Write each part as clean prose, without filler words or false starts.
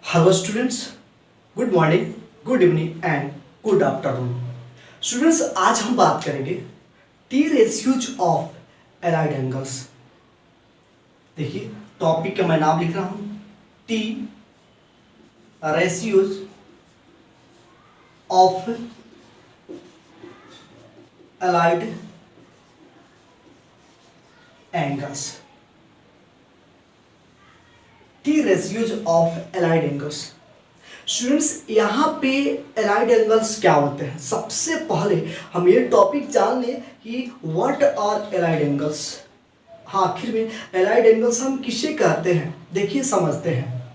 Hello students, good morning, good evening and good afternoon. Students, आज हम बात करेंगे T ratios of allied angles. देखिए, टॉपिक का मैं नाम लिख रहा हूं, T ratios of allied angles. T ratios of allied angles. Students, यहाँ पे एलाइड एंगल्स क्या होते हैं? सबसे पहले हम ये टॉपिक जान लें कि व्हाट आर एलाइड एंगल्स। हाँ, आखिर में एलाइड एंगल्स हम किसे कहते हैं, देखिए समझते हैं।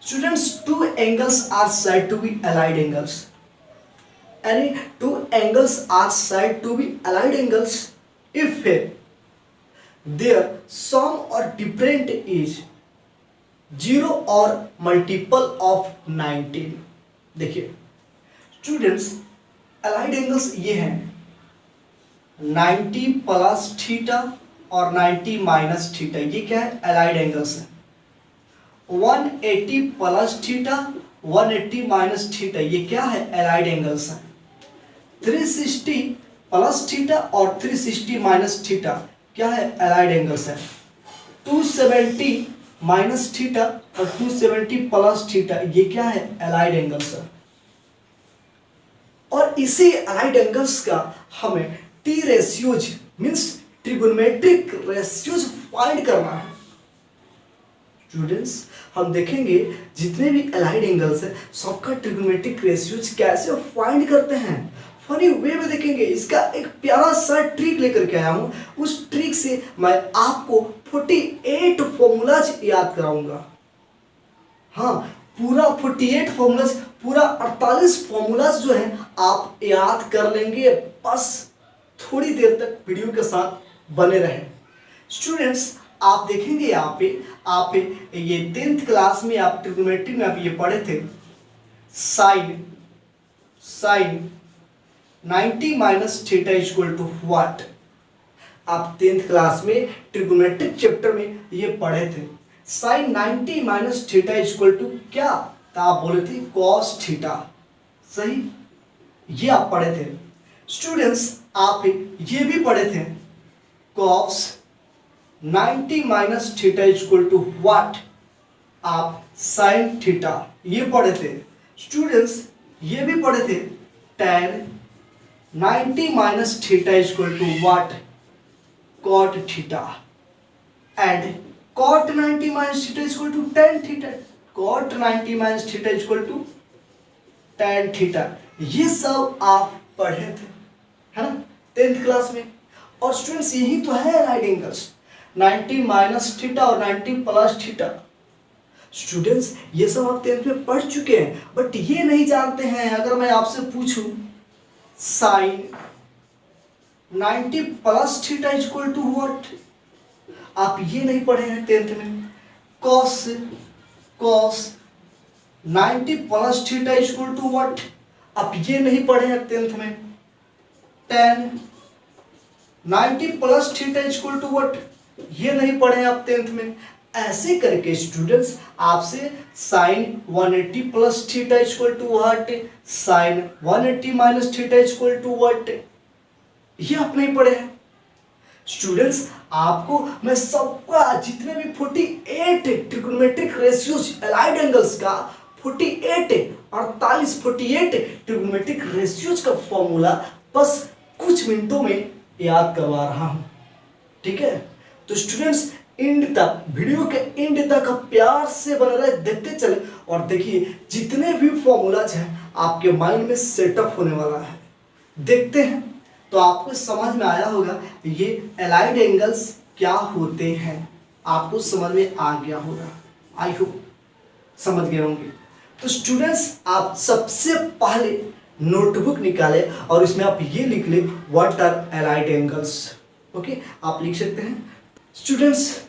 Students, two angles are said to be allied angles. Any two angles are said to be allied angles if their sum or different is 0 और मल्टीपल ऑफ 19। देखिए स्टूडेंट्स, अलाइड एंगल्स ये हैं 90 प्लस थीटा और 90 minus theta, ये क्या है? Allied angles है। 180 plus theta 180 minus theta, ये क्या है? अलाइड एंगल्स है। 360 प्लस थीटा और 360 माइनस थीटा क्या है? अलाइड एंगल्स है। 270 माइनस थीटा और 270 प्लस थीटा, ये क्या है? एलाइड एंगल्स है। और इसी एलाइड एंगल्स का हमें T ratios means trigonometric ratios find करना है। स्टूडेंट्स, हम देखेंगे जितने भी एलाइड एंगल्स है सबका ट्रिगोनोमेट्रिक रेशियोज कैसे फाइंड करते हैं, फनी वे में देखेंगे। इसका एक प्यारा सा ट्रिक लेकर के आया हूं। उस ट्रिक से मैं आपको 48 फॉर्मूलाज याद कराऊंगा। हाँ, पूरा 48 फॉर्मूलाज, पूरा 48 फॉर्मूलाज जो है आप याद कर लेंगे। बस थोड़ी देर तक वीडियो के साथ बने रहे। स्टूडेंट्स, आप देखेंगे यहाँ पे आप ये 10th क्लास में आप ट्रिग्नोमेट्री में आप ये पढ़े थे, sine 90 minus theta equal to what. आप 10th क्लास में ट्रिगोनोमेट्रिक चैप्टर में ये पढ़े थे। Sine 90 minus theta equal to क्या? तो आप बोले थे कॉस थीटा, सही? ये आप पढ़े थे। स्टूडेंट्स, आप ये भी पढ़े थे cos 90 minus theta equal to what. आप साइन थीटा ये पढ़े थे। स्टूडेंट्स, ये भी पढ़े थे tan 90 minus theta equal to what? cot theta. And cot 90 minus theta equal to tan theta. cot 90 minus theta equal to tan theta. ये सब आप पढ़े थे, है ना, 10th क्लास में। और स्टूडेंट्स, यही तो है एलाइड एंगल्स, 90 माइनस थीटा और 90 प्लस थीटा। स्टूडेंट्स, ये सब आप 10th में पढ़ चुके हैं, बट ये नहीं जानते हैं। अगर मैं आपसे पूछूं sine 90 plus theta equal to what, आप ये नहीं पढ़े हैं 10th में। Cos 90 plus theta equal to what, आप ये नहीं पढ़े हैं 10th में। tan 90 plus theta equal to what, ये नहीं पढ़े हैं आप 10th में। ऐसे करके स्टूडेंट्स आपसे sine 180 plus theta equal to what, sine 180 minus theta equal to what, ये आप नहीं पढ़े हैं। स्टूडेंट्स, आपको मैं सबका जितने भी 48 ट्रिगोनोमेट्रिक रेशियोज एलाइड एंगल्स का 48 ट्रिगोनोमेट्रिक रेशियोज का फॉर्मूला बस कुछ मिनटों में याद करवा रहा हूं, ठीक है? तो स्टूडेंट्स, एंड तक, वीडियो के एंड तक प्यार से बने रहे, देखते चले और देखिए जितने भी फॉर्मूलाज हैं आपके माइंड में सेटअप होने वाला है। देखते हैं तो आपको समझ में आया होगा ये एलाइड एंगल्स क्या होते हैं, आपको समझ में आ गया होगा। आई होप समझ गए होंगे। तो स्टूडेंट्स, आप सबसे पहले नोटबुक निकाले और इसमें आप ये लिख ले what are allied angles. Okay, आप लिख सकते हैं। स्टूडेंट्स,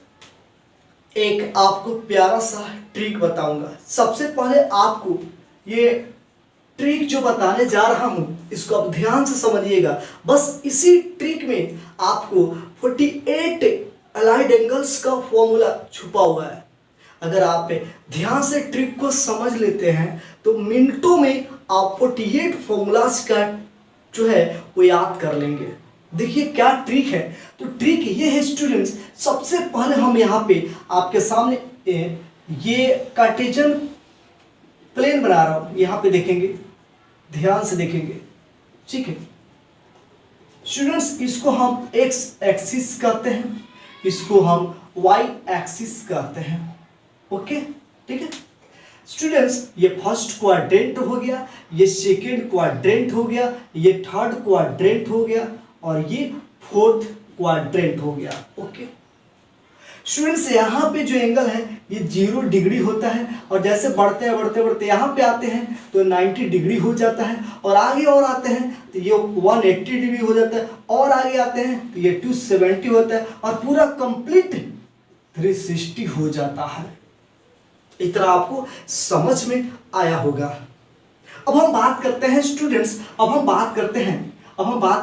एक आपको प्यारा सा ट्रिक बताऊंगा। सबसे पहले आपको ये ट्रिक जो बताने जा रहा हूं इसको आप ध्यान से समझिएगा। बस इसी ट्रिक में आपको 48 अलाइड एंगल्स का फॉर्मूला छुपा हुआ है। अगर आप ध्यान से ट्रिक को समझ लेते हैं तो मिनटों में आप 48 फॉर्मूलाज का जो है वो याद कर लेंगे। देखिए क्या ट्रिक है, तो ट्रिक ये है स्टूडेंट्स, सबसे पहले हम यहाँ पे आपके सामने ये कार्टेशियन प्लेन बना रहा हूं, यहाँ पे देखेंगे, ध्यान से देखेंगे, ठीक है स्टूडेंट्स। इसको हम एक्स एक्सिस कहते हैं, इसको हम वाई एक्सिस कहते हैं, ओके ठीक है स्टूडेंट्स। ये फर्स्ट क्वाड्रेंट हो गया, ये सेकेंड क्वाड्रेंट हो गया, ये थर्ड क्वाड्रेंट हो गया और ये फोर्थ क्वाड्रेंट हो गया, ओके स्टूडेंट्स। यहाँ पे जो एंगल है ये 0 डिग्री होता है और जैसे बढ़ते हैं बढ़ते बढ़ते यहाँ पे आते हैं तो 90 डिग्री हो जाता है और आगे और आते हैं तो ये 180 डिग्री हो जाता है और आगे आते हैं तो ये 270 होता है और पूरा कंप्लीट 360 हो जाता है। इतना आपको समझ में आया होगा। अब हम बात करते हैं स्टूडेंट्स, अब हम बात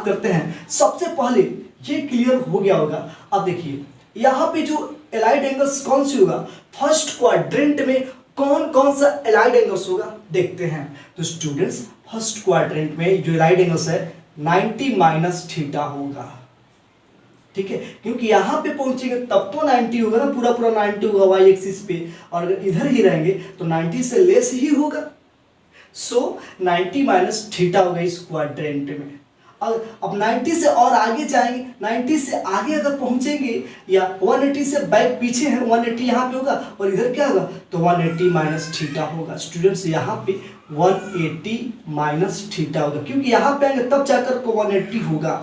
करते हैं सबसे पहले ये क्लियर हो गया होगा। अब देखिए यहाँ पे जो एलाइड एंगल्स कौन सी होगा, फर्स्ट क्वाड्रेंट में कौन कौन सा एलाइड एंगल्स होगा देखते हैं। तो स्टूडेंट्स फर्स्ट क्वाड्रेंट में जो एलाइड एंगल्स है 90 माइनस थीटा होगा, ठीक है क्योंकि यहाँ पे पहुंचेंगे तब तो 90 होगा ना, पूरा पूरा 90 होगा वाई एक्सिस पे, और अगर इधर ही रहेंगे तो 90 से लेस ही होगा। सो 90 माइनस थीटा होगा इस क्वाड्रेंट में। अब 90 से और आगे जाएंगे, 90 से आगे अगर पहुंचेंगे या 180 से बैक पीछे है, 180 यहाँ पे होगा और इधर क्या होगा तो 180 माइनस थीटा होगा। स्टूडेंट्स यहाँ पे 180 माइनस थीटा होगा क्योंकि यहाँ पे आएंगे तब जाकर को 180 होगा।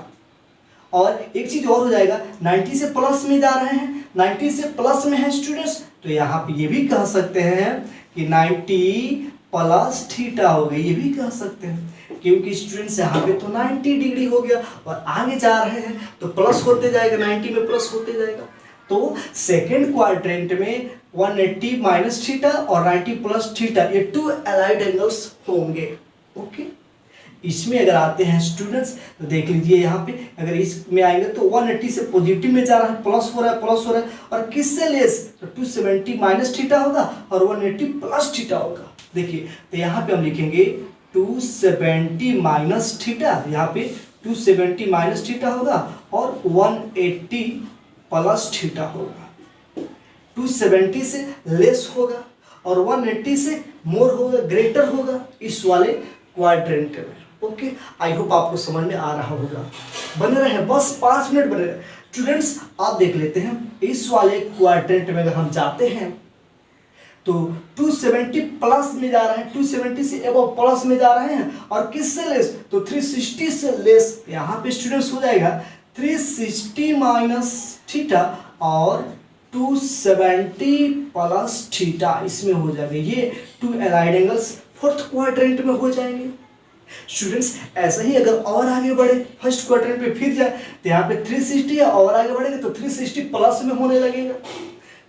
और एक चीज और हो जाएगा, 90 से प्लस में जा रहे हैं, 90 से प्लस में है स्टूडेंट्स, तो यहाँ पे ये भी कह सकते हैं कि 90 प्लस थीटा हो गया, ये भी कह सकते हैं क्योंकि स्टूडेंट्स यहाँ पे तो 90 डिग्री हो गया और आगे जा रहे हैं तो प्लस होते जाएगा, 90 में प्लस होते जाएगा। तो सेकेंड क्वाड्रेंट में 180 माइनस थीटा और 90 प्लस थीटा, ये 2 एलाइड एंगल्स होंगे, ओके। इसमें अगर आते हैं स्टूडेंट्स तो देख लीजिए यहाँ पे अगर इसमें आएंगे तो 180 से पॉजिटिव में जा रहा है, प्लस हो रहा है और किससे लेस तो 270 माइनस थीटा होगा और 180 प्लस थीटा होगा। देखिए तो यहाँ पे हम लिखेंगे 270 माइनस थीटा, यहाँ पे 270 माइनस थीटा होगा और 180 प्लस थीटा होगा। 270 से लेस होगा और 180 से मोर होगा, ग्रेटर होगा इस वाले क्वाड्रेंट में, ओके। आई होप आपको समझ में आ रहा होगा। बने रहे बस 5 मिनट बने रहे स्टूडेंट्स। आप देख लेते हैं इस वाले क्वाड्रेंट में अगर हम जाते हैं तो 270 प्लस में जा रहे हैं, 270 से एबव प्लस में जा रहे हैं और किससे लेस तो 360 से लेस। यहाँ पे स्टूडेंट्स हो जाएगा 360 माइनस थीटा और 270 प्लस थीटा, इसमें हो जाएगा। ये 2 एलाइड एंगल्स फोर्थ क्वाड्रेंट में हो जाएंगे। स्टूडेंट्स ऐसा ही अगर और आगे बढ़े फर्स्ट क्वाड्रेंट पे फिर जाए तो यहाँ पे 360 है और आगे बढ़ेंगे तो 360 प्लस में होने लगेगा।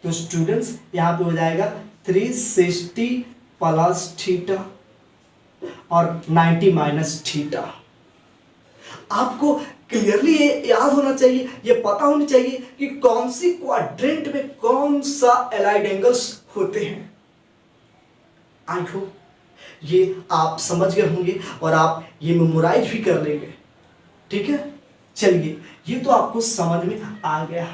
तो स्टूडेंट्स यहाँ पे हो जाएगा 360 प्लस थीटा और 90 माइनस थीटा। आपको क्लियरली ये याद होना चाहिए, ये पता होना चाहिए कि कौन सी क्वाड्रेंट में कौन सा एलाइड एंगल्स होते हैं। आई होप ये आप समझ गए होंगे और आप ये मेमोराइज भी कर लेंगे, ठीक है। चलिए ये तो आपको समझ में आ गया।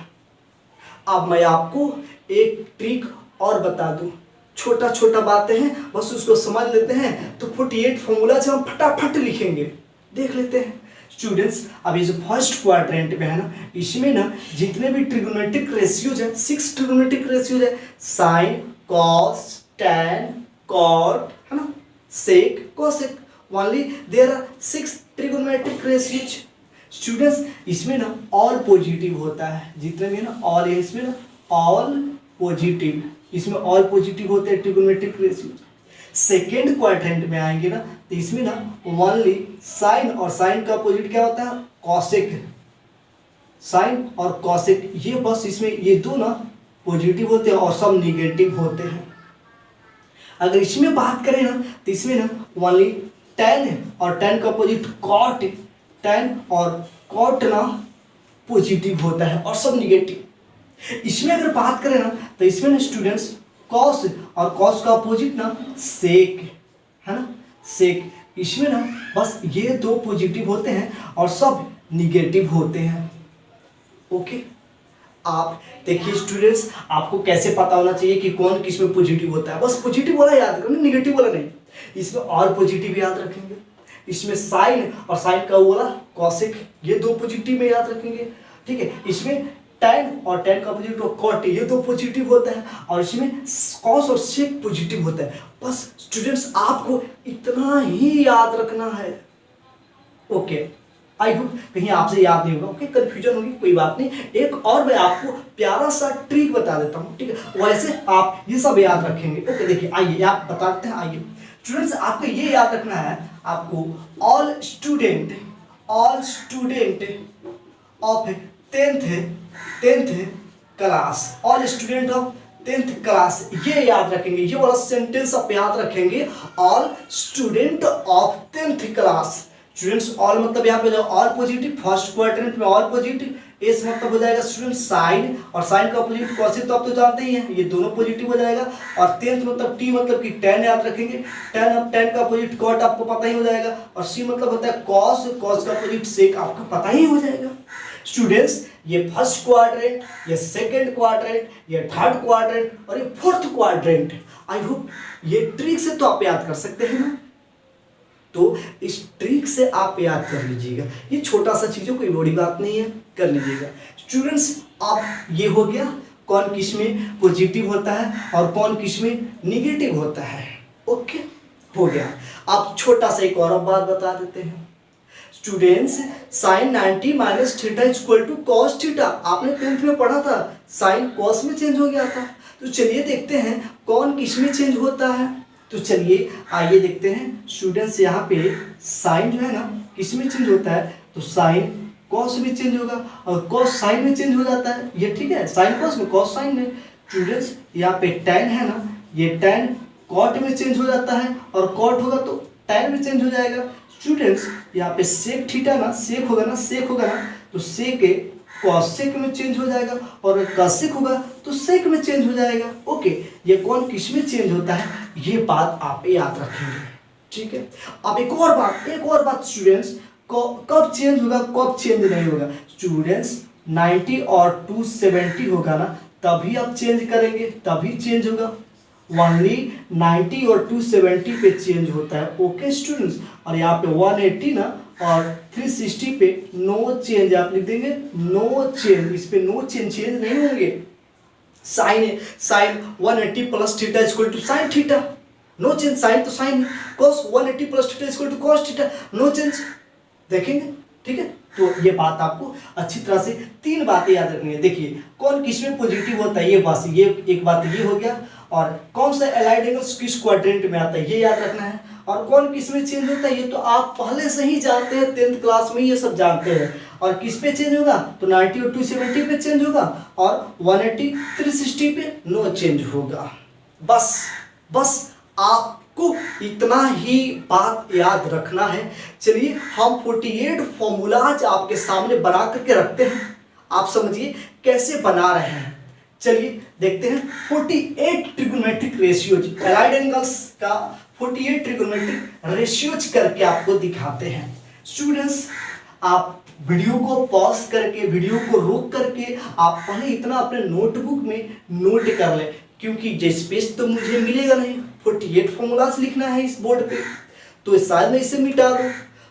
अब मैं आपको एक ट्रिक और बता दूं, छोटा छोटा बातें हैं बस उसको समझ लेते हैं तो 48 फॉर्मूला से हम फटाफट लिखेंगे। देख लेते हैं स्टूडेंट्स। अब ये जो फर्स्ट क्वाड्रेंट में है ना, इसमें ना जितने भी ट्रिगोनोमेट्रिक रेशियोज है 6 ट्रिगोनोमेट्रिक रेशियोज है, साइन कॉस टैन कॉट है ना, sec cosec, only there are 6 trigonometric ratios. Students इसमें ना ऑल पॉजिटिव होता है, जितने भी है ना ऑल है, इसमें ना ऑल पॉजिटिव, इसमें ऑल पॉजिटिव होते हैं ट्रिगोनोमेट्रिक रेशियोज। सेकेंड क्वाड्रेंट में आएंगे ना तो इसमें ना ओनली साइन, और साइन का अपोजिट क्या होता है कॉसेक, साइन और कॉसेक, ये बस इसमें ये दो ना पॉजिटिव होते हैं और सब निगेटिव होते हैं। अगर इसमें बात करें ना तो इसमें ना ओनली टैन है और टैन का अपोजिट कॉट है, टैन और कॉट ना पॉजिटिव होता है और सब निगेटिव। इसमें अगर बात करें ना तो इसमें ना स्टूडेंट्स कॉस, और कॉस का अपोजिट ना सेक है ना, सेक। इसमें ना बस ये दो पॉजिटिव होते हैं और सब निगेटिव होते हैं। ओके, आप देखिए स्टूडेंट्स, आपको कैसे पता होना चाहिए कि कौन किस में पॉजिटिव होता है, बस पॉजिटिव वाला याद रखना, निगेटिव वाला नहीं। इसमें और पॉजिटिव याद रखेंगे, इसमें साइन और साइन का वाला कॉसेक, ये दो पॉजिटिव में याद रखेंगे, ठीक है। इसमें tan और tan का पॉजिटिव कॉट, ये दो पॉजिटिव होता है, और इसमें कॉस और सेक पॉजिटिव होता है। बस स्टूडेंट्स आपको इतना ही याद रखना है। ओके, आई होप कहीं आपसे याद नहीं होगा, ओके, कंफ्यूजन होगी, कोई बात नहीं। एक और मैं आपको प्यारा सा ट्रिक बता देता हूँ, ठीक है, वैसे आप ये सब याद रखेंगे। ओके, देखिए आइए आप बताते हैं। आइए स्टूडेंट्स, आपको ये याद रखना है, आपको all student of tenth class, all student of 10th class, ये याद रखेंगे, ये वाला सेंटेंस आप याद रखेंगे, all student of 10th class. Students all मतलब यहाँ पे जो ऑल पॉजिटिव, फर्स्ट क्वाड्रेंट में ऑल पॉजिटिव, एस मतलब हो जाएगा स्टूडेंट साइन, और साइन का पॉजिटिव कॉस तो आप तो जानते ही हैं, ये दोनों पॉजिटिव हो जाएगा। और 10th मतलब टी मतलब कि 10 याद रखेंगे, 10 का पॉजिटिव कॉट आपको पता ही हो जाएगा, और सी मतलब होता है कॉस, कॉस का पॉजिटिव सेक आपको पता ही हो जाएगा। स्टूडेंट्स, ये फर्स्ट क्वाड्रेंट, ये सेकंड क्वाड्रेंट, ये थर्ड क्वाड्रेंट और ये फोर्थ क्वाड्रेंट, आई होप ये ट्रिक से तो आप याद कर सकते हैं ना, तो इस ट्रिक से आप याद कर लीजिएगा, ये छोटा सा चीज़ है, कोई बड़ी बात नहीं है, कर लीजिएगा। स्टूडेंट्स, अब ये हो गया कौन किस में पॉजिटिव होता है और कौन किस में निगेटिव होता है। ओके, हो गया। आप छोटा सा एक और बात बता देते हैं students, sine 90 minus theta equal to cos theta, आपने 10th में पढ़ा था, साइन कॉस में चेंज हो गया था। तो चलिए देखते हैं कौन किस में चेंज होता है। तो चलिए आइए देखते हैं स्टूडेंट्स, यहाँ पे साइन जो है ना किस में चेंज होता है, तो साइन कॉस में चेंज होगा, और कॉस साइन में चेंज हो जाता है, ये ठीक है, साइन कॉस में, कॉस साइन में। स्टूडेंट्स, यहाँ पे tan है ना, ये tan कॉट में चेंज हो जाता है, और कॉट होगा तो tan में चेंज हो जाएगा। स्टूडेंट्स, यहाँ पे सेक थीटा ना, सेक होगा ना, तो सेक कॉसेक में चेंज हो जाएगा, और कॉसेक होगा तो सेक में चेंज हो जाएगा। ओके, ये कौन किस में चेंज होता है, ये बात आप याद रखेंगे, ठीक है। अब एक और बात स्टूडेंट्स, कब चेंज होगा कब चेंज नहीं होगा। स्टूडेंट्स, 90 और 270 होगा ना, तभी आप चेंज करेंगे, तभी चेंज होगा। ओनली 90 और 270 पे चेंज होता है। ओके स्टूडेंट्स, और यहाँ पे 180 ना और 360 पे नो चेंज, आप लिख देंगे नो चेंज, इस पे नो चेंज नहीं होंगे। Sine 180 plus theta equal to sine theta, no change, sine तो sine, cos 180 plus theta equal to cos theta, no change, देखेंगे, ठीक है। तो ये बात आपको अच्छी तरह से 3 बातें याद रखनी है। देखिए कौन किस में पॉजिटिव होता है, ये एक बात ये हो गया, और कौन सा एलाइड एंगल्स किस क्वाड्रेंट में आता है ये याद रखना है, और कौन किस में चेंज होता है ये तो आप पहले से ही जानते हैं, 10th क्लास में ये सब जानते हैं। और किस पे चेंज होगा, तो 90 और 270 पे चेंज होगा, और 180 360 पे नो चेंज होगा। बस आपको इतना ही बात याद रखना है। चलिए हम 48 फॉर्मूलाज आपके सामने बना करके रखते हैं, आप समझिए कैसे बना रहे हैं। चलिए देखते हैं 48 ट्रिगोनोमेट्रिक रेशियोज, एलाइड एंगल्स का 48 ट्रिगोनोमेट्रिक रेशियोज करके आपको दिखाते हैं। स्टूडेंट्स, आप वीडियो को पॉज करके, वीडियो को रोक करके आप पहले इतना अपने नोटबुक में नोट कर लें, क्योंकि जो स्पेस तो मुझे मिलेगा नहीं, 48 फॉर्मूलाज लिखना है इस बोर्ड पे, तो शायद मैं इसे मिटा दूँ।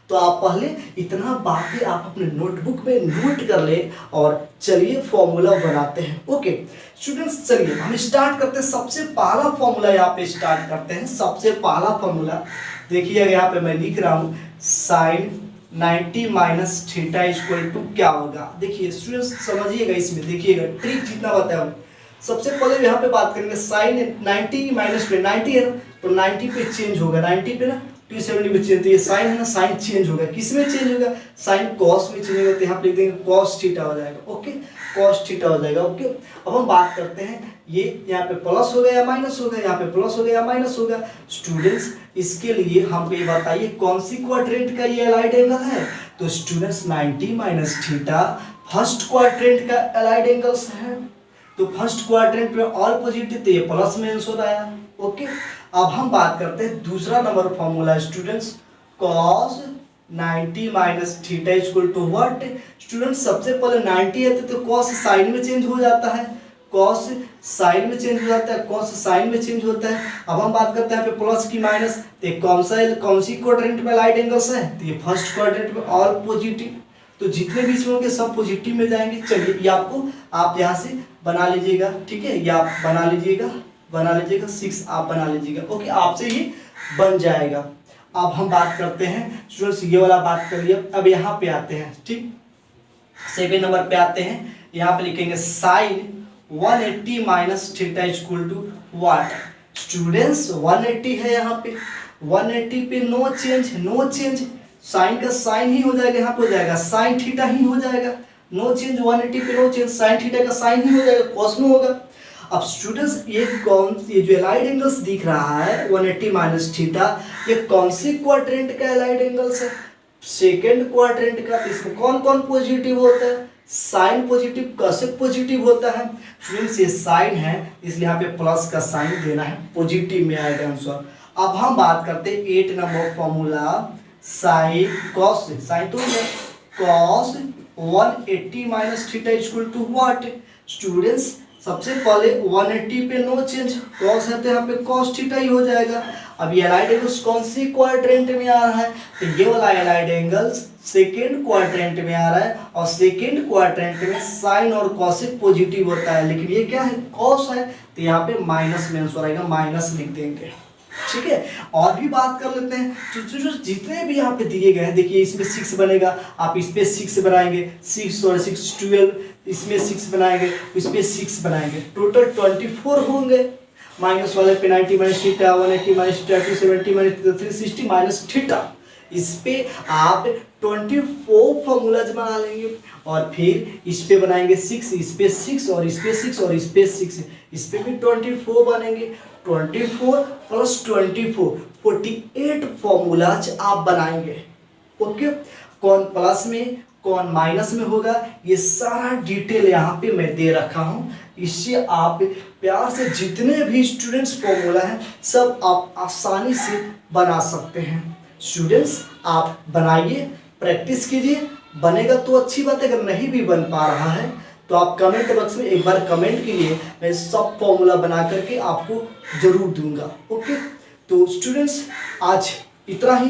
तो आप पहले इतना बातें आप अपने नोटबुक में नोट कर ले, और चलिए फॉर्मूला बनाते हैं। ओके स्टूडेंट्स, चलिए हम स्टार्ट करते हैं। सबसे पहला फॉर्मूला यहाँ पे स्टार्ट करते हैं। सबसे पहला फॉर्मूला देखिए, यहाँ पे मैं लिख रहा हूँ, sine 90 minus theta equal to क्या होगा। देखिए स्टूडेंट्स समझिएगा, इसमें देखिएगा ट्रिक जितना बताया। सबसे पहले यहाँ पे बात करेंगे, साइन 90 माइनस पे 90 है ना, तो 90 पे चेंज होगा, 90 पे ना 270 में चेंज, तो ये साइन है ना, साइन चेंज होगा, किस में चेंज होगा, साइन कॉस में चेंज होगा, तो यहाँ पे लिख देंगे कॉस थीटा हो जाएगा। ओके, कॉस थीटा हो जाएगा। ओके, अब हम बात करते हैं, ये यहाँ पे प्लस हो गया या माइनस होगा, यहाँ पे प्लस हो गया या माइनस होगा। स्टूडेंट्स, इसके लिए हमको ये बताइए कौन सी क्वाड्रेंट का ये एलाइड एंगल है। तो students 90 minus theta first quadrant का एलाइड एंगल्स है। तो फर्स्ट क्वाड्रेंट में ऑल पॉजिटिव, तो ये प्लस में आंसर आया। ओके, अब हम बात करते हैं दूसरा नंबर formula students, cos 90 minus theta equal to what. Students सबसे पहले 90 है तो कॉस साइन में चेंज हो जाता है, कॉस साइन में चेंज हो जाता है, कॉस साइन में चेंज होता है। अब हम बात करते हैं यहाँ पे प्लस की माइनस, तो कौन सी क्वाड्रेंट में लाइट एंगल्स है, तो ये फर्स्ट क्वाड्रेंट में ऑल पॉजिटिव, तो जितने बीच में होंगे सब पॉजिटिव में जाएंगे। चलिए ये आपको आप यहाँ से बना लीजिएगा, ठीक है, ये आप बना लीजिएगा 6 आप बना लीजिएगा। ओके, आपसे ये बन जाएगा। अब हम बात करते हैं स्टूडेंट्स, ये वाला बात कर लिया, अब यहाँ पे आते हैं, ठीक 7 नंबर पे आते हैं। यहाँ पे लिखेंगे sine 180 minus theta equal to what. Students 180 है यहाँ पे, 180 पे नो चेंज, साइन का साइन ही हो जाएगा, यहाँ पे हो जाएगा साइन थीटा ही हो जाएगा, नो चेंज, 180 पे नो चेंज, साइन थीटा का साइन ही हो जाएगा, कॉस में होगा। अब स्टूडेंट्स ये जो एलाइड एंगल्स दिख रहा है 180 माइनस थीटा, ये कौन सी क्वाड्रेंट का एलाइड एंगल्स है, सेकेंड क्वाड्रेंट का। इसमें कौन कौन पॉजिटिव होता है, साइन पॉजिटिव, कॉसेक पॉजिटिव होता है। स्टूडेंट्स ये साइन है इसलिए यहाँ पे प्लस का साइन देना है, पॉजिटिव में आएगा आंसर। अब हम बात करते हैं 8 नंबर फॉर्मूला, साइन कॉस, साइन तो है cos 180 minus theta equal to what. Students सबसे पहले 180 पे नो चेंज, कॉस है तो यहाँ पे कॉस थीटा ही हो जाएगा। अब ये एलाइड एंगल्स कौन सी क्वाड्रेंट में आ रहा है, तो ये वाला एलाइड एंगल्स सेकेंड क्वाड्रेंट में आ रहा है, और सेकेंड क्वाड्रेंट में साइन और कॉसेक पॉजिटिव होता है, लेकिन ये क्या है कॉस है, तो यहाँ पे माइनस में आंसर आएगा, माइनस लिख देंगे, ठीक है। और भी बात कर लेते हैं, तो जितने भी यहाँ पे दिए गए हैं, देखिए इसमें 6 बनेगा, आप इस पे 6 बनाएंगे, 6 और 6 12, इसमें 6 बनाएंगे, इस पे 6 बनाएंगे, टोटल 24 होंगे। माइनस वाले पे 90 minus theta, 180 minus theta, 270 minus 360 minus theta, इस पे आप 24 फॉर्मूलाज बना लेंगे, और फिर इस पे बनाएंगे 6, इस पे 6 और इस पे 6 और इस पे 6, इस पे भी 24 बनेंगे, 24 प्लस 24 48 फॉर्मूलाज आप बनाएंगे। ओके, कौन प्लस में कौन माइनस में होगा, ये सारा डिटेल यहाँ पे मैं दे रखा हूँ, इससे आप प्यार से जितने भी स्टूडेंट्स फॉर्मूला हैं सब आप आसानी से बना सकते हैं। स्टूडेंट्स आप बनाइए, प्रैक्टिस कीजिए, बनेगा तो अच्छी बात है, अगर नहीं भी बन पा रहा है तो आप कमेंट बॉक्स में एक बार कमेंट कीजिए, मैं सब फॉर्मूला बना करके आपको जरूर दूंगा। ओके, तो स्टूडेंट्स आज इतना ही।